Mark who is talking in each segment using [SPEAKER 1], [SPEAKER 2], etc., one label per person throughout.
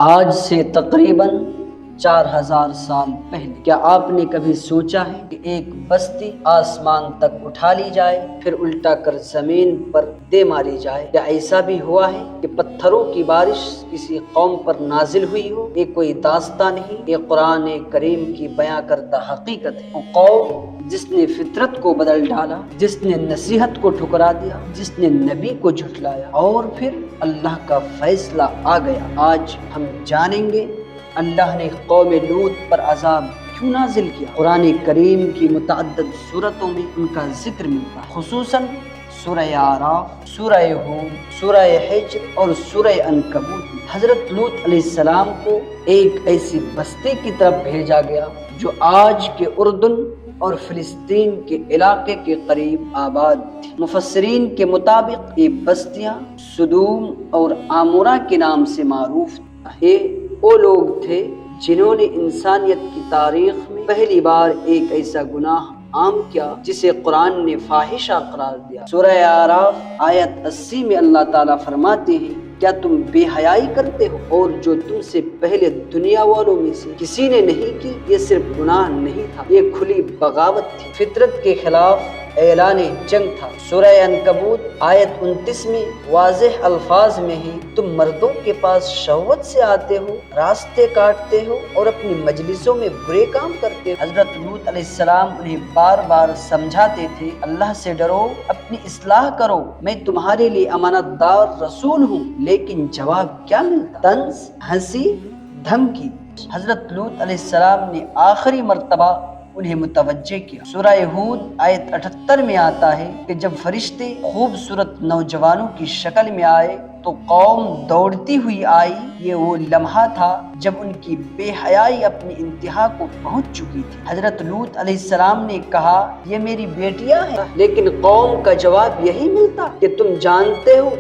[SPEAKER 1] آج سے تقریباً 4000 سال پہلے کیا آپ نے کبھی سوچا ہے کہ ایک بستی آسمان تک اٹھا لی جائے پھر الٹا کر زمین پر دے ماری جائے؟ کیا ایسا بھی ہوا ہے کہ پتھروں کی بارش کسی قوم پر نازل ہوئی ہو؟ یہ کوئی داستان نہیں، یہ قرآن کریم کی بیان کردہ حقیقت ہے۔ وہ قوم جس نے فطرت کو بدل ڈالا، جس نے نصیحت کو ٹھکرا دیا، جس نے نبی کو جھٹلایا، اور پھر اللہ کا فیصلہ آ گیا۔ آج ہم جانیں گے اللہ نے قوم لوط پر عذاب کیوں نازل کیا۔ قرآن کریم کی متعدد صورتوں میں ان کا ذکر ملتا ہے، خصوصاً سورہ اعراف، سورہ ہود، سورہ حجر اور سورہ عنکبوت میں حضرت لوط علیہ السلام کو ایک ایسی بستی کی طرف بھیجا گیا جو آج کے اردن اور فلسطین کے علاقے کے قریب آباد تھی۔ مفسرین کے مطابق یہ بستیاں سدوم اور عمورہ کے نام سے معروف تھیں۔ یہ وہ لوگ تھے جنہوں نے انسانیت کی تاریخ میں پہلی بار ایک ایسا گناہ عام کیا جسے قرآن نے فاحشہ قرار دیا۔ سورہ اعراف آیت 80 میں اللہ تعالیٰ فرماتے ہیں، کیا تم بے حیائی کرتے ہو اور جو تم سے پہلے دنیا والوں میں سے کسی نے نہیں کی؟ یہ صرف گناہ نہیں تھا، یہ کھلی بغاوت تھی، فطرت کے خلاف اعلان جنگ تھا۔ سورہ عنکبوت آیت 29 میں واضح الفاظ میں ہی تم مردوں کے پاس شہوت سے آتے ہو، راستے کاٹتے ہو اور اپنی مجلسوں میں برے کام کرتے ہو۔ حضرت لوط علیہ السلام انہیں بار بار سمجھاتے تھے، اللہ سے ڈرو، اپنی اصلاح کرو، میں تمہارے لیے امانت دار رسول ہوں، لیکن جواب کیا ملتا؟ طنز، ہنسی، دھمکی۔ حضرت لوط علیہ السلام نے آخری مرتبہ انہیں متوجہ کیا۔ سورہ ہود آیت 78 میں آتا ہے کہ جب فرشتے خوبصورت نوجوانوں کی شکل میں آئے تو قوم دوڑتی ہوئی آئی۔ یہ وہ لمحہ تھا جب ان کی بے حیائی اپنی انتہا کو پہنچ چکی تھی۔ حضرت لوط علیہ السلام نے کہا، یہ میری بیٹیاں ہیں، لیکن قوم کا جواب یہی ملتا کہ تم جانتے ہو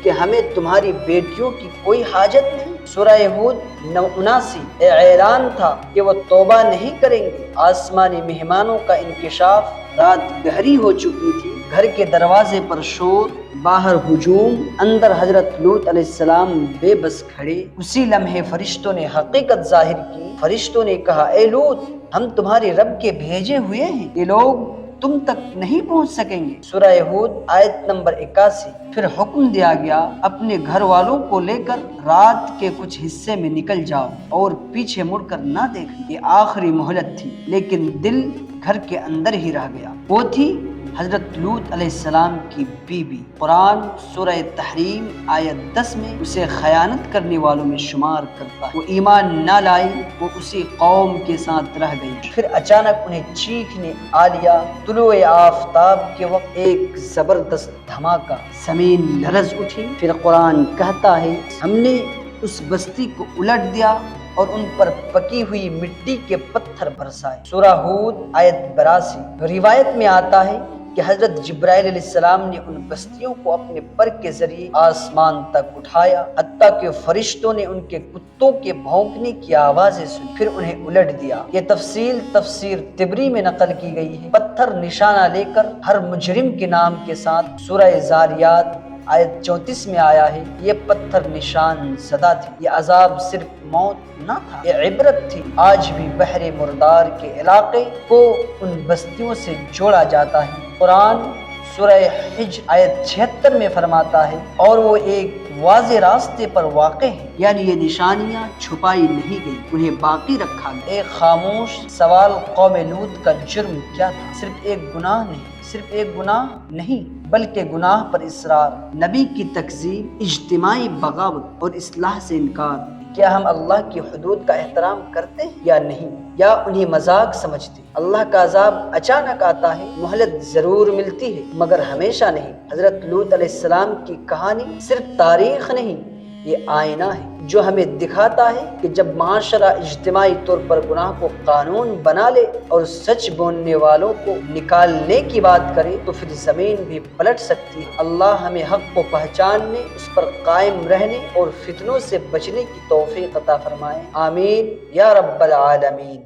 [SPEAKER 1] کہ ہمیں تمہاری بیٹیوں کی کوئی حاجت نہیں۔ سورہ ہود 79 اعلان تھا کہ وہ توبہ نہیں کریں گے۔ آسمانی مہمانوں کا انکشاف، رات گہری ہو چکی تھی، گھر کے دروازے پر شور، باہر ہجوم، اندر حضرت لوط علیہ السلام بے بس کھڑے۔ اسی لمحے فرشتوں نے حقیقت ظاہر کی۔ فرشتوں نے کہا، اے لوط، ہم تمہارے رب کے بھیجے ہوئے ہیں، یہ لوگ تم تک نہیں پہنچ سکیں گے۔ سورہ ہود آیت نمبر 81۔ پھر حکم دیا گیا، اپنے گھر والوں کو لے کر رات کے کچھ حصے میں نکل جاؤ اور پیچھے مڑ کر نہ دیکھنا۔ یہ آخری مہلت تھی، لیکن دل گھر کے اندر ہی رہ گیا۔ وہ تھی حضرت لوط علیہ السلام کی بیوی۔ قرآن سورہ تحریم آیت 10 میں اسے خیانت کرنے والوں میں شمار کرتا ہے۔ وہ ایمان نہ لائی، وہ اسی قوم کے ساتھ رہ گئی۔ پھر اچانک انہیں چیخ نے آ لیا۔ طلوع آفتاب کے وقت ایک زبردست دھماکہ، زمین لرز اٹھی۔ پھر قرآن کہتا ہے، ہم نے اس بستی کو الٹ دیا اور ان پر پکی ہوئی مٹی کے پتھر برسائے۔ سورہ ہود آیت 82۔ روایت میں آتا ہے کہ حضرت جبرائیل علیہ السلام نے ان بستیوں کو اپنے پر کے ذریعے آسمان تک اٹھایا، حتیٰ کہ فرشتوں نے ان کے کتوں کے بھونکنے کی آوازیں سنی، پھر انہیں الٹ دیا۔ یہ تفصیل تفسیر طبری میں نقل کی گئی ہے۔ پتھر نشانہ لے کر ہر مجرم کے نام کے ساتھ سورہ زاریات آیت 34 میں آیا ہے، یہ پتھر نشان زدہ تھے۔ یہ عذاب صرف موت نہ تھا، یہ عبرت تھی۔ آج بھی بحر مردار کے علاقے کو ان بستیوں سے جوڑا جاتا ہے۔ قرآن سورہ حجر آیت 76 میں فرماتا ہے، اور وہ ایک واضح راستے پر واقع ہے، یعنی یہ نشانیاں چھپائی نہیں گئی، انہیں باقی رکھا گیا۔ ایک خاموش سوال، قوم لوط کا جرم کیا تھا؟ صرف ایک گناہ نہیں، صرف ایک گناہ نہیں، بلکہ گناہ پر اصرار، نبی کی تکذیب، اجتماعی بغاوت اور اصلاح سے انکار۔ کیا ہم اللہ کی حدود کا احترام کرتے ہیں یا نہیں، یا انہیں مذاق سمجھتے ہیں؟ اللہ کا عذاب اچانک آتا ہے، مہلت ضرور ملتی ہے، مگر ہمیشہ نہیں۔ حضرت لوط علیہ السلام کی کہانی صرف تاریخ نہیں، یہ آئینہ ہے جو ہمیں دکھاتا ہے کہ جب معاشرہ اجتماعی طور پر گناہ کو قانون بنا لے اور سچ بولنے والوں کو نکالنے کی بات کرے تو پھر زمین بھی پلٹ سکتی ہے۔ اللہ ہمیں حق کو پہچاننے، اس پر قائم رہنے اور فتنوں سے بچنے کی توفیق عطا فرمائے، آمین یا رب العالمین۔